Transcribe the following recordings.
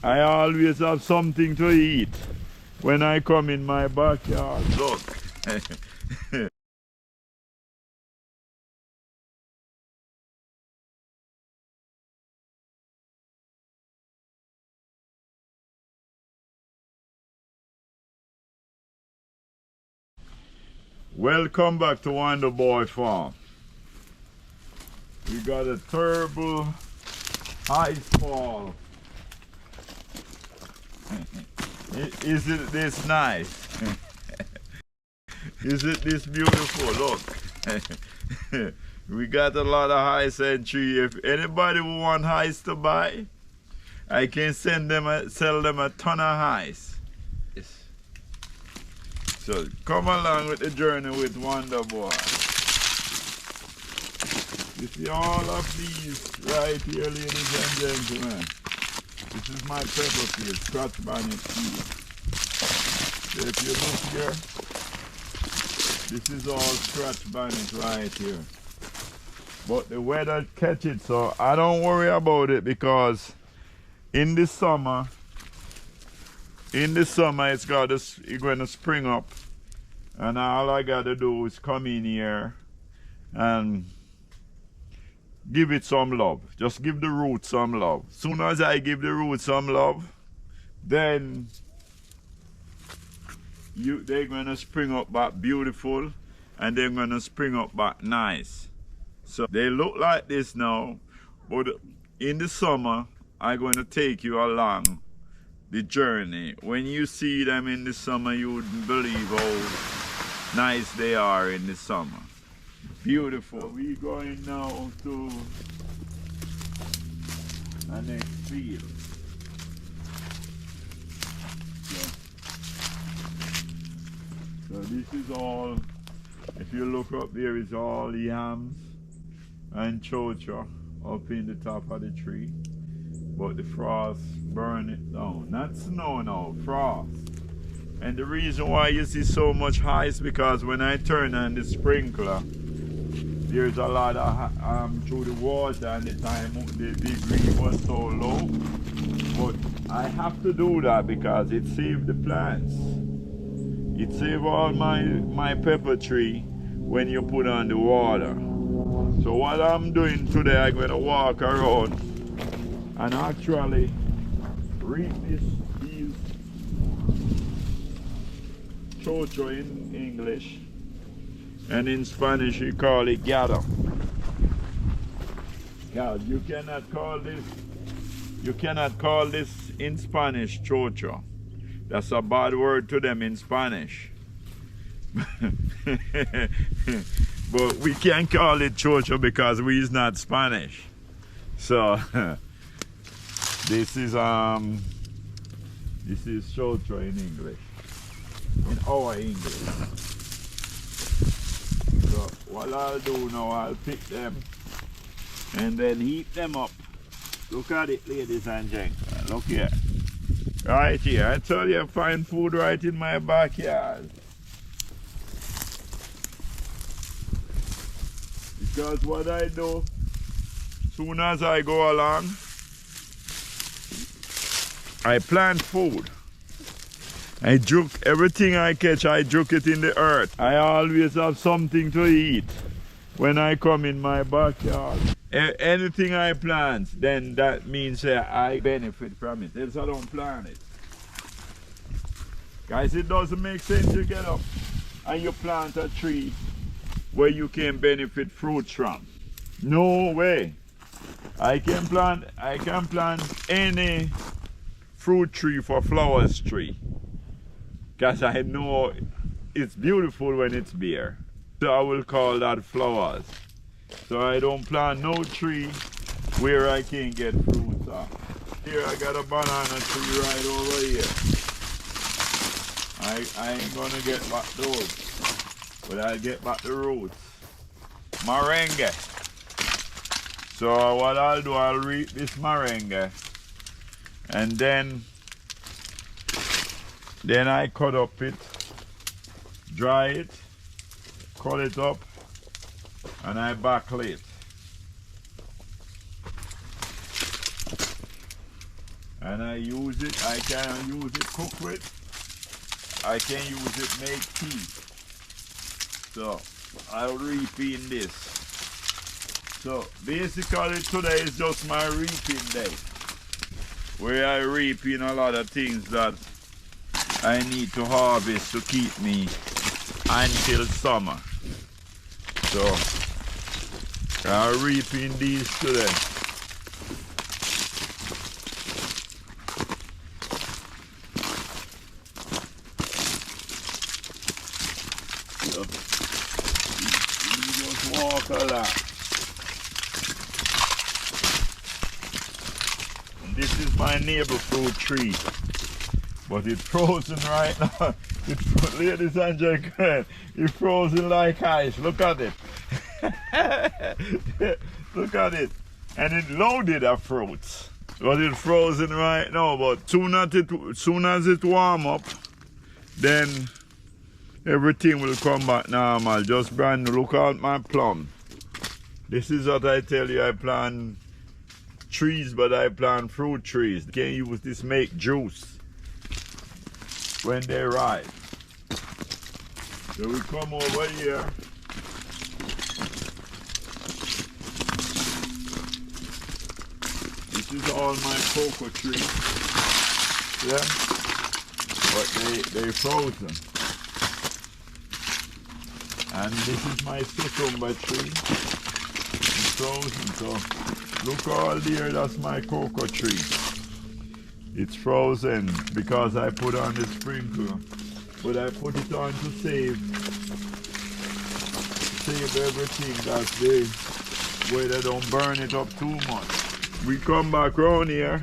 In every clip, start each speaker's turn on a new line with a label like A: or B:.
A: I always have something to eat when I come in my backyard. Look. Welcome back to Wonder Boy Farm. We got a terrible ice fall. Isn't this nice? Isn't this beautiful? Look. We got a lot of ice entry. If anybody want ice to buy, I can sell them a ton of ice. So come along with the journey with Wonder Boy. You see all of these right here, ladies and gentlemen. This is my pepper field, Scotch bonnet field. So if you look here, this is all Scotch bonnet right here. But the weather catch it, so I don't worry about it, because in the summer it's going to spring up, and all I got to do is come in here and give it some love. Just give the roots some love. Soon as I give the roots some love, then they're going to spring up back beautiful, and they're going to spring up back nice. So they look like this now, but in the summer I'm going to take you along the journey. When you see them in the summer, you wouldn't believe how nice they are in the summer. Beautiful. So we're going now to the next field. So this is all, if you look up there, is all yams and chocha up in the top of the tree. But the frost burn it down. Not snow now, frost. And the reason why you see so much ice, because when I turn on the sprinkler, there's a lot of through the water, and the time the degree was so low. But I have to do that because it saved the plants. It saved all my pepper tree when you put on the water. So what I'm doing today, I'm going to walk around and actually read these chocho in English, and in Spanish you call it gado. God, you cannot call this in Spanish chocho. That's a bad word to them in Spanish. But we can't call it chocho because we is not Spanish. So this is chocho in English, in our English. So what I'll do now, I'll pick them and then heat them up. Look at it, ladies and gentlemen. Look here. Right here. I tell you, I find food right in my backyard. Because what I do, soon as I go along, I plant food. I juke everything I catch, I juke it in the earth. I always have something to eat when I come in my backyard. Anything I plant, then that means I benefit from it. Else I don't plant it. Guys, it doesn't make sense to get up and you plant a tree where you can benefit fruits from. No way. I can plant any fruit tree for flowers tree, because I know it's beautiful when it's bare. So I will call that flowers. So I don't plant no tree where I can't get fruits off. Here I got a banana tree right over here. I ain't gonna get back those, but I'll get back the roots. Moringa. So what I'll do, I'll reap this moringa, and then I cut up it, dry it, cut it up, and I backle it. And I use it, I can use it cook with, I can use it make tea. So I'll reap in this. So basically today is just my reaping day, where I reap in a lot of things that I need to harvest to keep me until summer. So I'll reap in these today. So, you just walk a lot. This is my neighbor fruit tree, but it's frozen right now. It's, ladies and gentlemen, it's frozen like ice. Look at it. Look at it. And it's loaded of fruits. But it's frozen right now, but soon as it warm up, then everything will come back normal. Just brand new. Look at my plum. This is what I tell you, I plant trees, but I plant fruit trees. You can use this make juice when they ripe. So we come over here. This is all my cocoa trees. Yeah? But they frozen. And this is my cucumber tree. It's frozen, so look all there, that's my cocoa tree. It's frozen because I put on the sprinkler. But I put it on to save everything, that's the way they don't burn it up too much. We come back around here.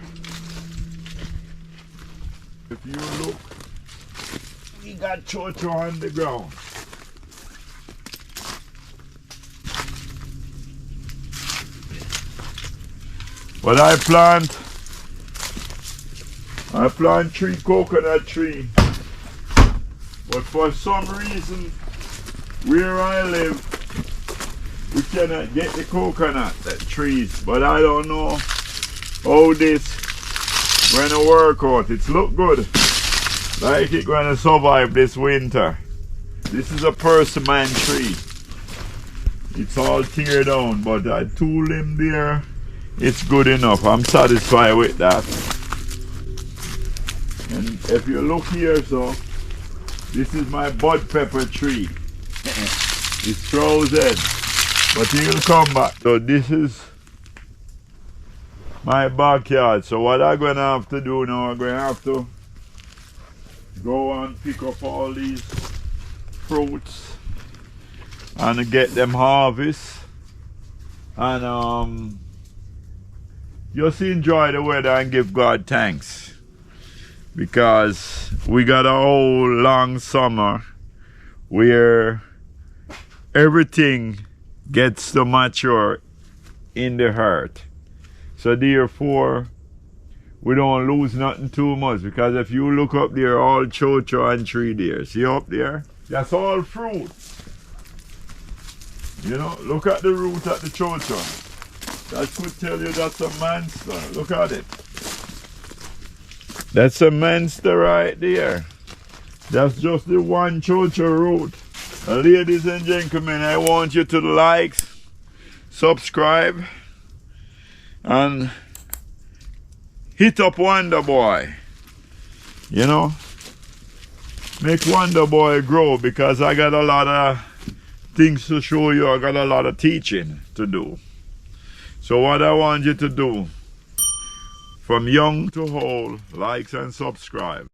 A: If you look, we got chocho on the ground. But I plant 3 coconut trees. But for some reason, where I live, we cannot get the coconut trees. But I don't know how this gonna work out. It's look good. Like it's gonna survive this winter. This is a persimmon tree. It's all tear down, but that 2 limb there, it's good enough. I'm satisfied with that. And if you look here, so this is my bud pepper tree. It's frozen, but he'll come back. So this is my backyard. So what I'm gonna have to do now, I'm gonna have to go and pick up all these fruits and get them harvest, and just enjoy the weather and give God thanks, because we got a whole long summer where everything gets to mature in the heart. So therefore, we don't lose nothing too much, because if you look up there, all chocho and tree there, see up there? That's all fruit. You know, look at the root at the chocho. That could tell you that's a monster. Look at it. That's a monster right there. That's just the one chocho root. Ladies and gentlemen, I want you to like, subscribe, and hit up Wonder Boy. You know, make Wonder Boy grow, because I got a lot of things to show you. I got a lot of teaching to do. So what I want you to do, from young to old, likes and subscribe.